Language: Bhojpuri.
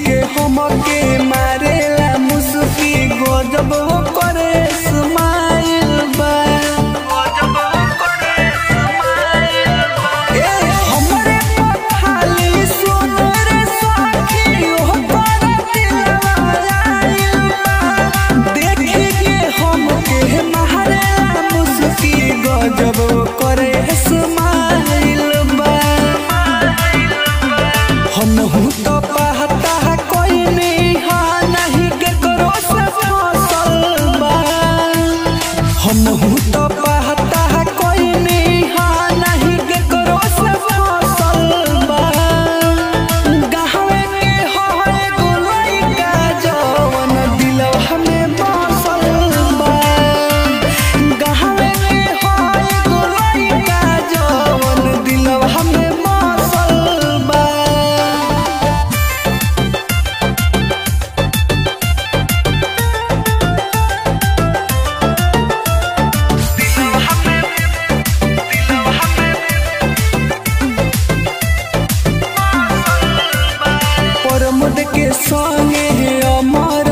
के हमके मारेला मुस्की गजब करे स्माइल बा ए हमरे खाली सुन रे सखी ओ तोरा दिलवा आइल बा देखी के हमके मारेला मुस्की गजब करे स्माइल बा हम तो पहता कोई नहीं के करो से फसल बा हम तो पहता कोई नहीं के करो से फसल बा गाँव के होए गुलई का जवन दिलवा हमें बसल बा गाँव के होए गुलई का जवन दिलवा हमें बसल बा प्रमोद के संगे अमर